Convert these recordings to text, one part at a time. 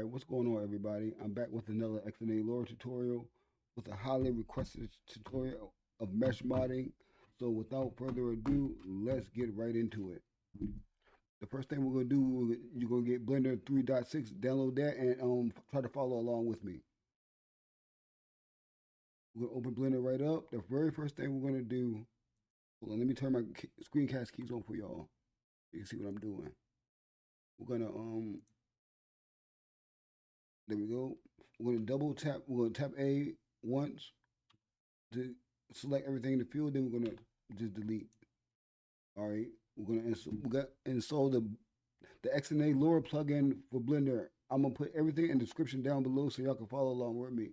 Alright, what's going on everybody? I'm back with another Xnalara tutorial with a highly requested tutorial of mesh modding. So without further ado, let's get right into it. The first thing we're going to do, you're going to get Blender 3.6, download that and try to follow along with me. We're going to open Blender right up. The very first thing we're going to do, hold on, let me turn my screencast keys on for y'all. You can see what I'm doing. We're going to, there we go. We're going to double tap, we're going to tap A once to select everything in the field, then we're going to just delete. All right, we're going to install the Xnalara plugin for Blender. I'm going to put everything in the description down below so y'all can follow along with me.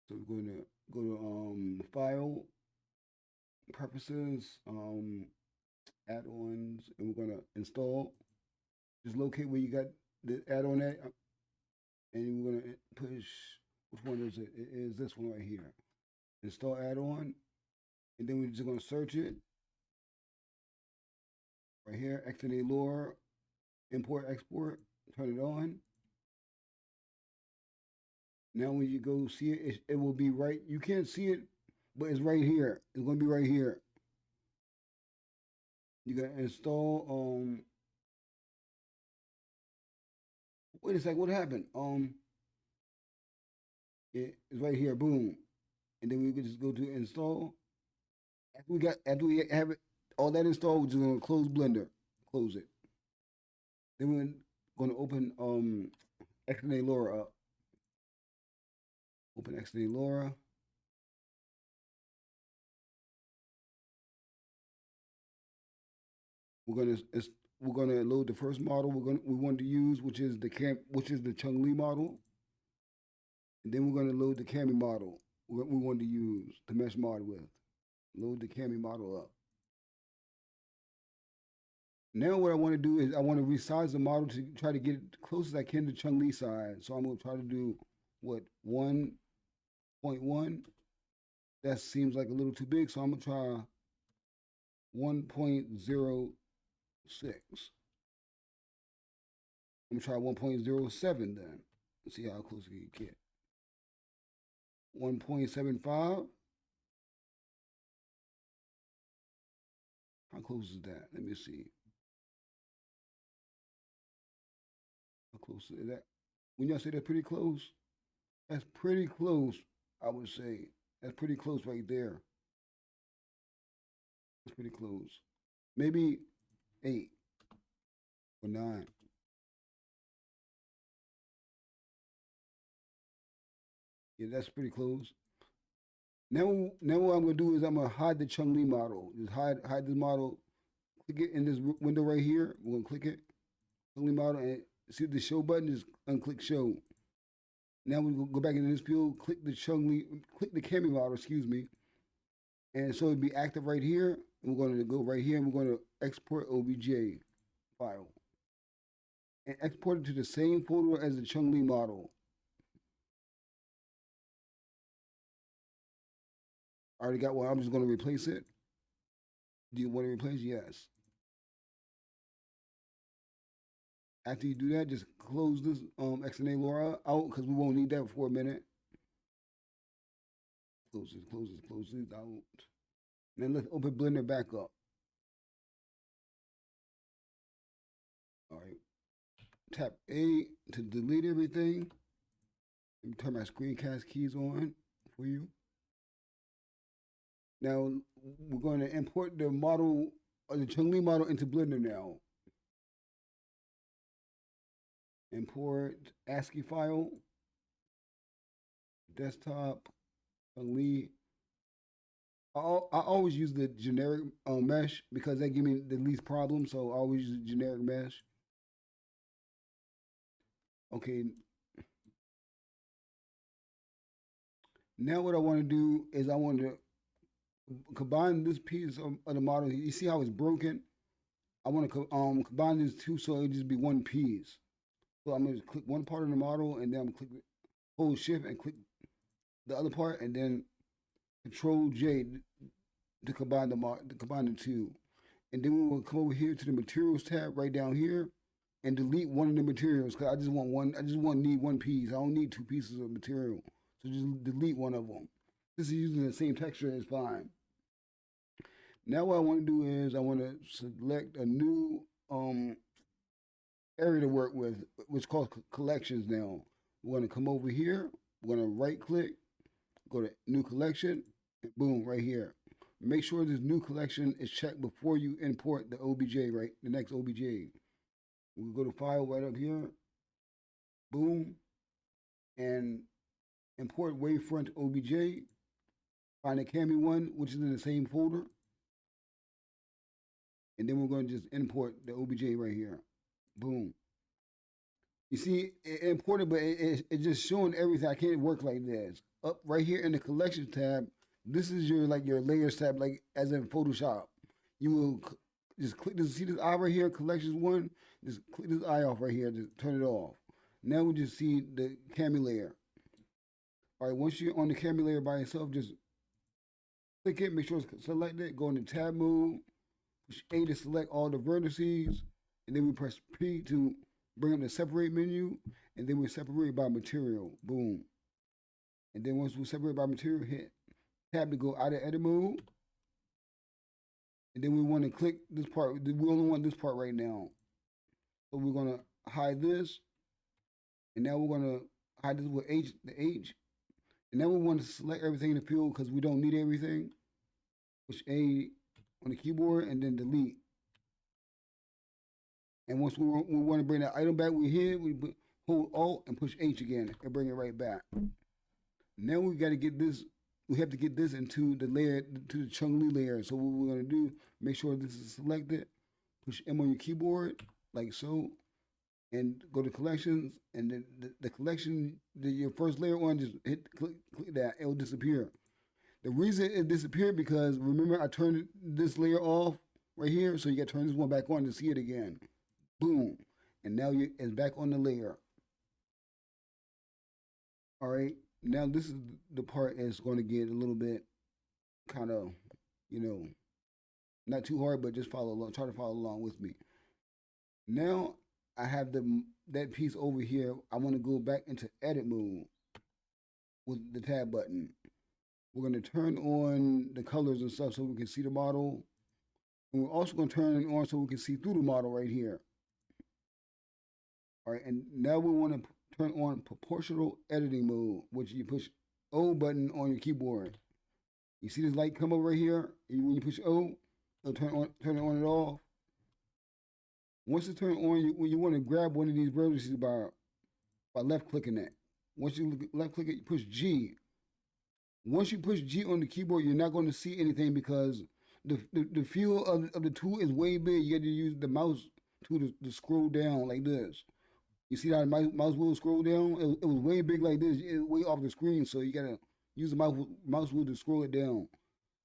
So we're going to go to File, Preferences, Add-ons, and we're going to install. Just locate where you got the add-on at, and we're going to push, which one is it? It is this one right here. Install add-on, and then we're just going to search it. Right here, Xnalara, import, export, turn it on. Now when you go see it, it will be right, you can't see it, but it's right here. It's going to be right here. You got to install, wait a second, what happened? It's right here, boom. And then we can just go to install. After we have it, all that installed, we're just gonna close Blender. Close it. Then we're gonna open Xnalara up. Open Xnalara. We're gonna load the first model we want to use, which is the Chun-Li model. And then we're gonna load the Cami model we want to use the mesh mod with. Load the Cami model up. Now what I want to do is I want to resize the model to try to get it as close as I can to Chun-Li size. So I'm going to try to do, what, 1.1? That seems like a little too big, so I'm going to try 1.06. I'm going to try 1.07 then. Let's see how close we can get. 1.75. How close is that? Let me see. How close is that? When y'all say that's pretty close, that's pretty close, I would say. That's pretty close right there. That's pretty close. Maybe 8 or 9. Yeah, that's pretty close. Now what I'm gonna do is I'm gonna hide the Chun-Li model. Just hide this model. Click it in this window right here. We're gonna click it. Chun-Li model, and see the show button, just unclick show. Now we go back into this field, click the Cami model, excuse me. And so it'll be active right here. And we're gonna go right here and we're gonna export OBJ file. And export it to the same folder as the Chun-Li model. I already got one. I'm just going to replace it. Do you want to replace? Yes. After you do that, just close this Xnalara out because we won't need that for a minute. Close this out. Then let's open Blender back up. All right. Tap A to delete everything. Let me turn my screencast keys on for you. Now we're going to import the model, the Chun-Li model into Blender now. Import ASCII file, desktop, Chun-Li. I always use the generic mesh because that gives me the least problems, so I always use the generic mesh. Okay. Now what I want to do is I want to combine this piece of the model. You see how it's broken? I want to combine these two so it'll just be one piece. So I'm going to click one part of the model and then I'm going to hold shift and click the other part and then Control J to combine the two. And then we will come over here to the materials tab right down here and delete one of the materials because I just want one. I just want need one piece. I don't need two pieces of material. So just delete one of them. This is using the same texture is fine. Now what I want to do is I want to select a new area to work with, which is called collections now. We're going to come over here. We're going to right click, go to new collection, and boom, right here. Make sure this new collection is checked before you import the OBJ, right? The next OBJ. We'll go to file right up here. Boom. And import wavefront OBJ. Find the Cami one, which is in the same folder. And then we're going to just import the OBJ right here. Boom. You see, it imported, but it's just showing everything. I can't work like this. Up right here in the collections tab, this is your your layers tab, like as in Photoshop. You will just click this. See this eye right here, collections one. Just click this eye off right here. Just turn it off. Now we just see the Cami layer. All right, once you're on the Cami layer by itself, just click it. Make sure it's selected. Go into tab mode. Push A to select all the vertices, and then we press P to bring up the separate menu, and then we separate by material. Boom. And then once we separate by material, hit tab to go out of edit mode. And then we want to click this part. We only want this part right now. So we're going to hide this. And now we're going to hide this with H, the H. And now we want to select everything in the field because we don't need everything. Push A on the keyboard and then delete. And once we want to bring that item back, we hit, we hold Alt and push H again and bring it right back. Now we got to get this, we have to get this into the layer, to the Chung-Li layer. So what we're going to do, make sure this is selected, push M on your keyboard, like so, and go to collections, and then the collection that your first layer on, just click that, it will disappear. The reason it disappeared because remember I turned this layer off right here, so you got to turn this one back on to see it again. Boom, and now it's back on the layer. All right, now this is the part that's going to get a little bit kind of, not too hard, but just follow along. Try to follow along with me. Now I have that piece over here. I want to go back into edit mode with the tab button. We're going to turn on the colors and stuff so we can see the model. And we're also going to turn it on so we can see through the model right here. All right, and now we want to turn on proportional editing mode, which you push O button on your keyboard. You see this light come up right here? When you push O, it'll turn it on and off. Once it's turned on, you want to grab one of these vertices by left clicking it. Once you left click it, you push G. Once you push G on the keyboard, you're not going to see anything because the feel of the tool is way big. You got to use the mouse tool to scroll down like this. You see how the mouse wheel scroll down? It was way big like this. It was way off the screen, so you got to use the mouse wheel to scroll it down.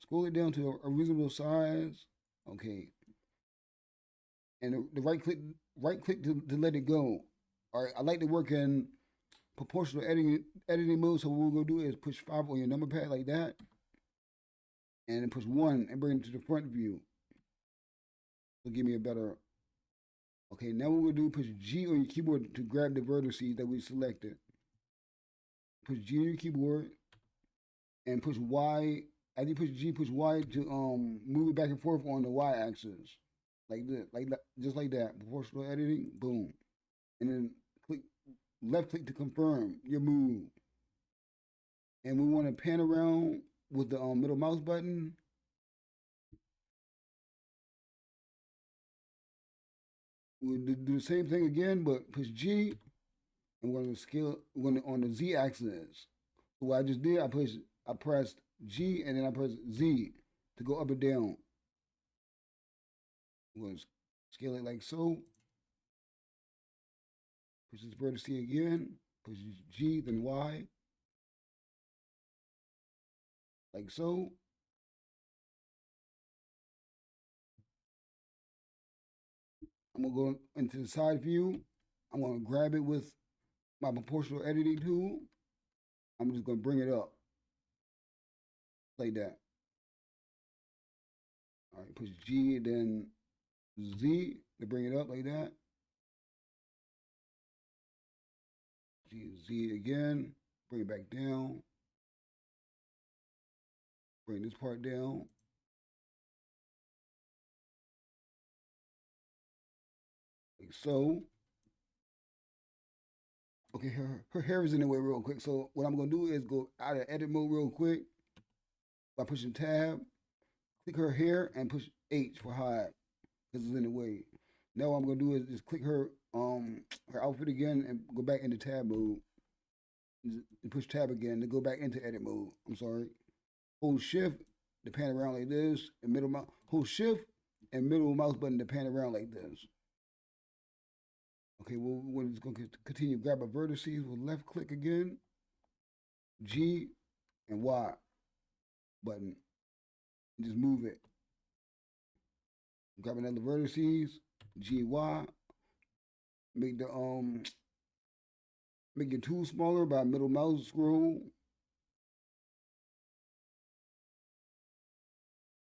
Scroll it down to a reasonable size. Okay. And the right click to let it go. All right, I like to work in proportional editing mode. So what we're gonna do is push 5 on your number pad like that, and then push 1 and bring it to the front view. So give me a better. Okay, now what we're gonna do, push G on your keyboard to grab the vertices that we selected. Push G on your keyboard and push Y. As you push G, push Y to move it back and forth on the Y axis. Like this, like that, just like that. Proportional editing, boom. And then left click to confirm your move. And we want to pan around with the middle mouse button. We'll do the same thing again, but push G, and we're going to scale. We're going on the Z axis. So what I just did, I pressed G, and then I pressed Z to go up and down. We're going to scale it like so. Push this vertex again. Push G, then Y. Like so. I'm going to go into the side view. I'm going to grab it with my proportional editing tool. I'm just going to bring it up. Like that. All right, push G, then Z to bring it up like that. Z again. Bring it back down. Bring this part down. Like so. Okay, her hair is in the way real quick. So what I'm gonna do is go out of edit mode real quick by pushing tab, click her hair and push H for hide because it's in the way. Now what I'm gonna do is just click her outfit again and go back into tab mode. And push tab again to go back into edit mode. I'm sorry. Hold shift to pan around like this, and middle mouse. Hold shift and middle mouse button to pan around like this. Okay, well, we're just going to continue. Grab a vertices with left click again, G and Y button. And just move it. Grab another vertices, G, Y. Make your tool smaller by middle mouse scroll.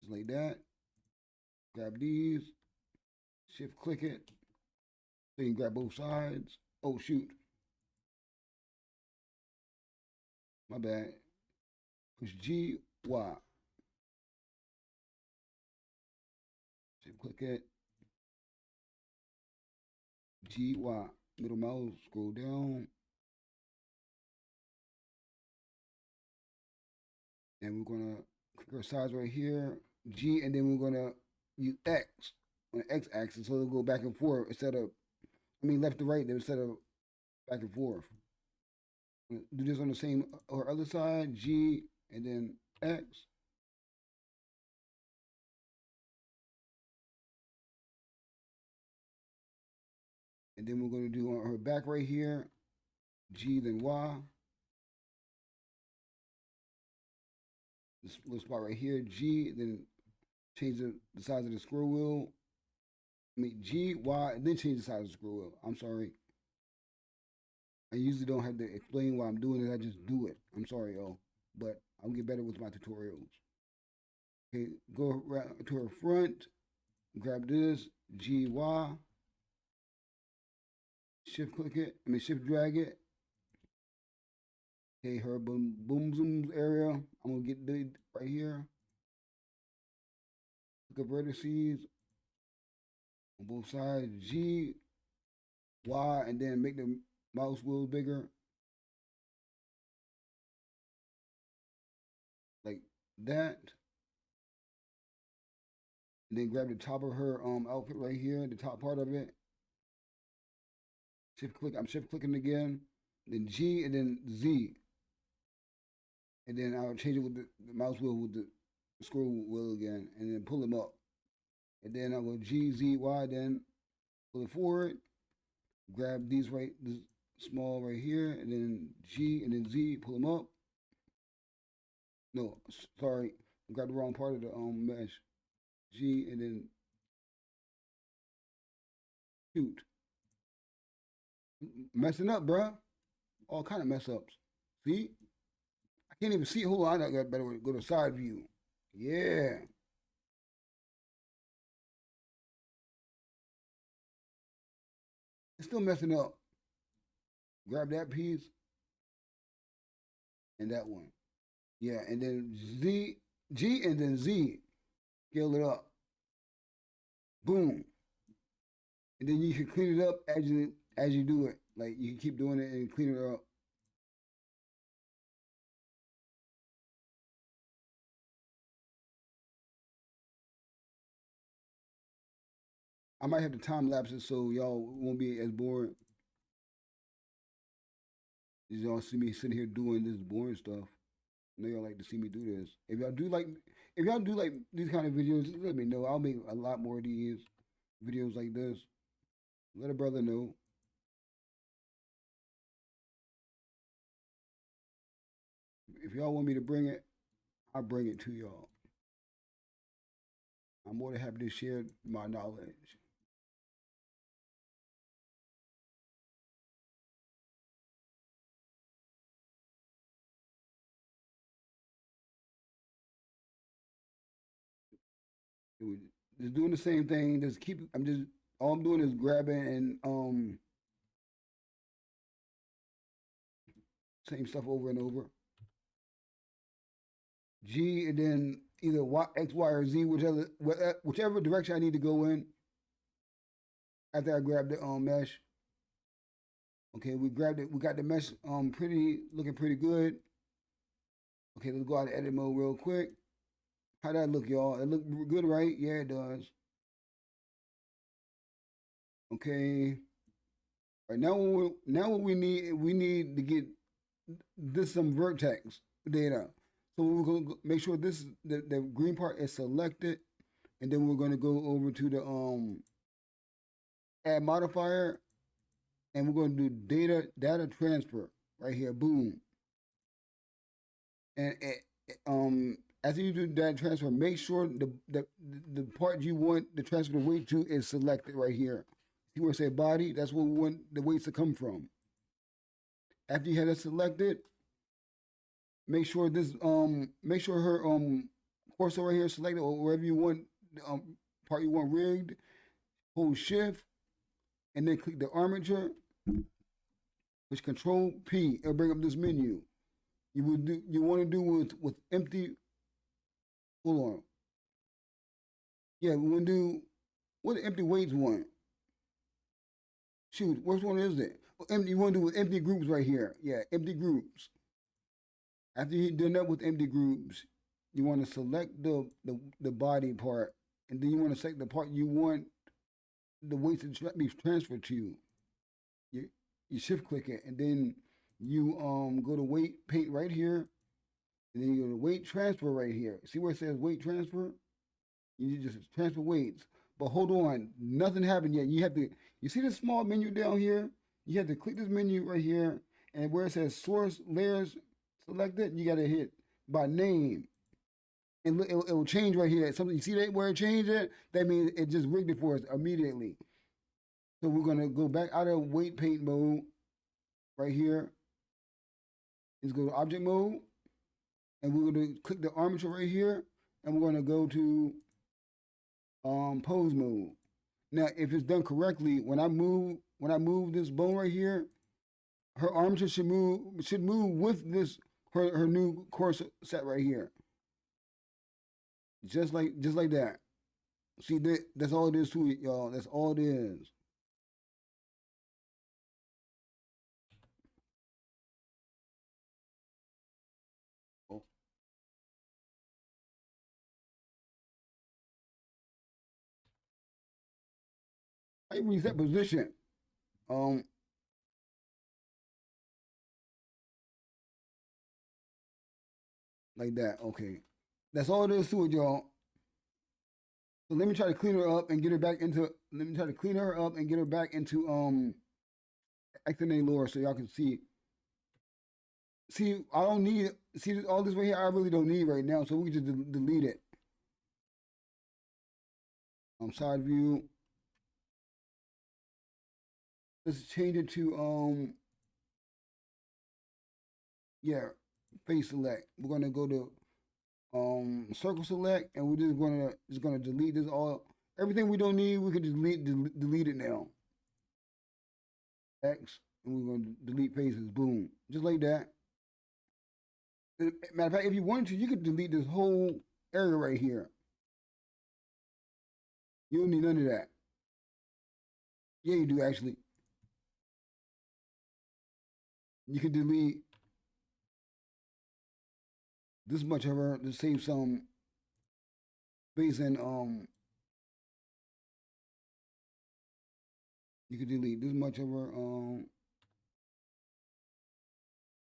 Just like that. Grab these, shift click it. So you can grab both sides. Oh, shoot. My bad. Push G, Y. Shift click it. G, Y. Middle mouse, scroll down. And we're going to click our sides right here. G, and then we're going to use X on the X axis so it'll go back and forth instead of, left to right instead of back and forth. Do this on the same or other side, G, and then X. And then we're going to do on her back right here, G, then Y. This little spot right here, G, then change the size of the scroll wheel. G, Y, and then change the size of the scroll wheel. I'm sorry. I usually don't have to explain why I'm doing it. I just do it. I'm sorry, y'all. But I'll get better with my tutorials. Okay, go right to her front. Grab this, G, Y. Shift click it. Shift drag it. Okay, her boom zooms area. I'm gonna get the right here. Click up vertices on both sides. G, Y, and then make the mouse wheel bigger. Like that. And then grab the top of her outfit right here, the top part of it. Shift click. I'm shift clicking again. Then G and then Z. And then I'll change it with the mouse wheel with the scroll wheel again, and then pull them up. And then I'll go G, Z, Y, then pull it forward. Grab these this small right here, and then G and then Z, pull them up. No, sorry, I got the wrong part of the mesh. G and then shoot. Messing up, bruh. All kind of mess ups. See? I can't even see. Hold on, I got better go to side view. Yeah. It's still messing up. Grab that piece and that one. Yeah, and then Z, G, and then Z. Scale it up. Boom. And then you can clean it up as you do it. Like you can keep doing it and clean it up. I might have to time lapse it so y'all won't be as bored. Y'all see me sitting here doing this boring stuff. I know y'all like to see me do this. If y'all do like these kind of videos, just let me know. I'll make a lot more of these videos like this. Let a brother know. If y'all want me to bring it, I'll bring it to y'all. I'm more than happy to share my knowledge. Just doing the same thing. Just keep. I'm just. All I'm doing is grabbing and Same stuff over and over. G and then either y, X, Y, or Z, whichever direction I need to go in. After I grab the mesh, okay, we grabbed it. We got the mesh looking pretty good. Okay, let's go out of edit mode real quick. How that look, y'all? It look good, right? Yeah, it does. Okay. All right, now what we need to get this some vertex data. So we're gonna make sure this the green part is selected, and then we're gonna go over to the add modifier, and we're gonna do data transfer right here. Boom. And after you do data transfer, make sure the part you want the transfer the weight to is selected right here. See where it say body? That's where we want the weights to come from. After you have it selected, make sure her cursor right here is selected, or wherever you want the part you want rigged. Hold shift and then click the armature, which control P. It'll bring up this menu. You want to do with empty. Hold on. Yeah, we want to do what the empty weights want. Shoot, which one is it? Empty. You want to do with empty groups right here. Yeah, empty groups. After you've done that with empty groups, you want to select the body part, and then you want to select the part you want the weights to be transferred to you. You shift click it, and then you go to weight paint right here, and then you go to weight transfer right here. See where it says weight transfer? You just transfer weights. But hold on, nothing happened yet. You see this small menu down here? You have to click this menu right here, and where it says source layers selected, you got to hit by name. And it will change right here. Something, you see that where it changed it? That means it just rigged it for us immediately. So we're gonna go back out of weight paint mode right here. Let's go to object mode, and we're gonna click the armature right here, and we're gonna go to pose mode. Now, if it's done correctly, when I move this bone right here, her armature should move with this her new course set right here. Just like that. See, that's all it is to it, y'all. That's all it is. Oh. I reset position. Like that. Okay. That's all it is to it, y'all. So let me try to clean her up and get her back into. Let me try to clean her up and get her back into Xnalara so y'all can see. See, I don't need all this right here. I really don't need right now, so we can just delete it. Side view. Let's change it to yeah, face select. We're gonna go to circle select, and we're just gonna delete this all. Everything we don't need, we can just delete it now. X, and we're gonna delete faces. Boom, just like that. Matter of fact, if you wanted to, you could delete this whole area right here. You don't need none of that. Yeah, you do actually. You can delete this much of her to save some space, and you can delete this much of her.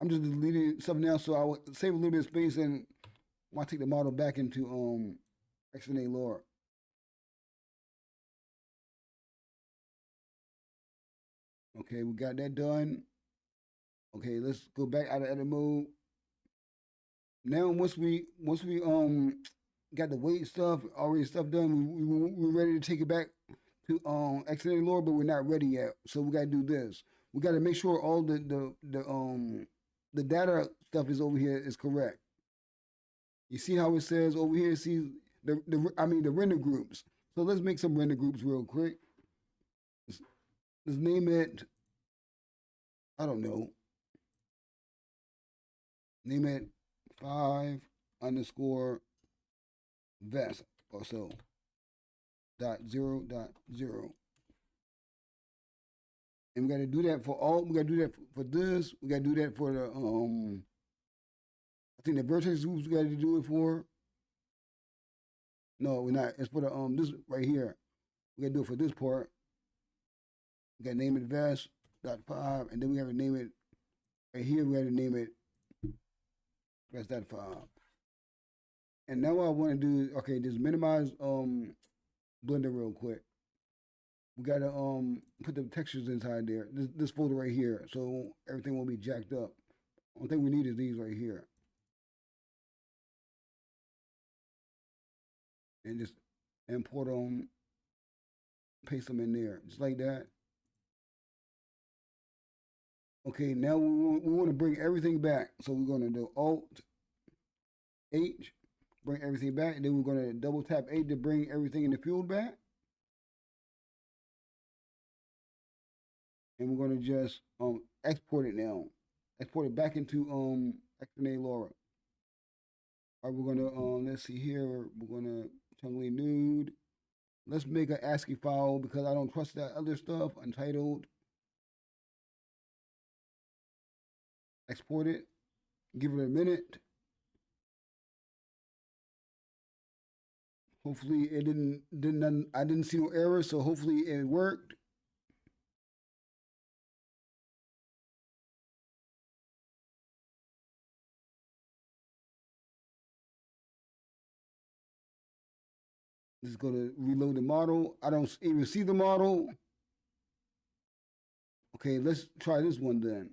I'm just deleting something else so I would save a little bit of space, and want to take the model back into Xnalara. Okay, we got that done. Okay, let's go back out of edit mode. Now once we got the weight stuff already done, we're ready to take it back to Xnalara, but we're not ready yet. So we gotta do this. We gotta make sure all the data stuff is over here is correct. You see how it says over here? See the render groups. So let's make some render groups real quick. Let's name it. I don't know. Name it 5_vest or so. .0.0. And we got to do that for all. We got to do that for this. We got to do that for the I think the vertex groups we got to do it for. No, we're not. It's for the this right here. We got to do it for this part. We got to name it vest.5, and then we have to name it right here. We got to name it vest.5. And now what I want to do, okay, just minimize Blender real quick. We gotta put the textures inside there. This folder right here, so everything won't be jacked up. Only thing we need is these right here, and just import them, paste them in there, just like that. Okay, now we want to bring everything back, so we're gonna do Alt H, bring everything back, and then we're gonna double tap A to bring everything in the field back. And we're gonna just export it now. Export it back into Xnalara. All right, we're gonna let's see here. We're gonna Chun-Li nude. Let's make an ASCII file because I don't trust that other stuff. Untitled. Export it. Give it a minute. Hopefully it didn't. I didn't see no errors, so hopefully it worked. Just go to reload the model. I don't even see the model. Okay, let's try this one then.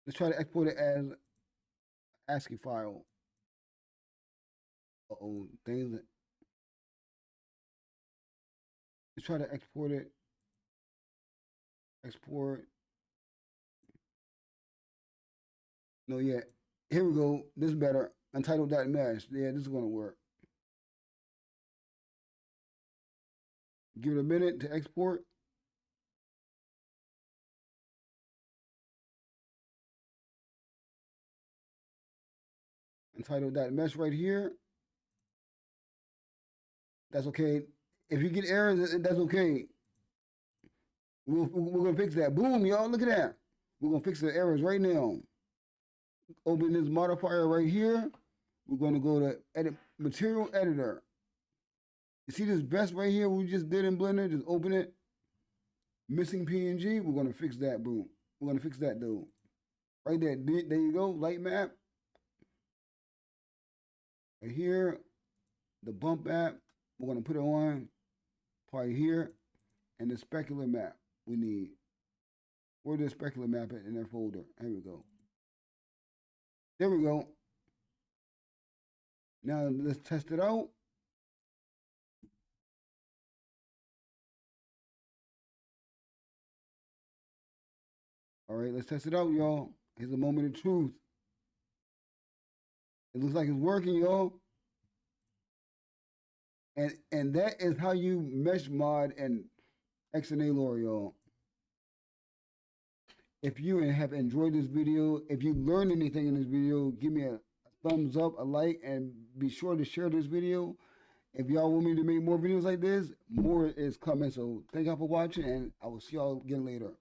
Let's try to export it as ASCII file. Uh-oh, things. Let's try to export it. Export. No, yeah. Here we go. This is better. Untitled.mesh. Yeah, this is going to work. Give it a minute to export. Untitled.mesh right here. That's okay. If you get errors, that's okay. We're going to fix that. Boom, y'all. Look at that. We're going to fix the errors right now. Open this modifier right here. We're going to go to edit material editor. You see this vest right here we just did in Blender? Just open it. Missing PNG. We're going to fix that, boom. We're going to fix that, though. Right there. There you go. Light map. Right here. The bump map. We're going to put it on. Part here. And the specular map we need. Where's the specular map in their folder? Here we go. There we go. Now let's test it out. All right, let's test it out, y'all. Here's a moment of truth. It looks like it's working, y'all. And that is how you mesh mod and Xnalara, y'all. If you have enjoyed this video, if you learned anything in this video, give me a thumbs up, a like, and be sure to share this video. If y'all want me to make more videos like this, more is coming. So thank y'all for watching, and I will see y'all again later.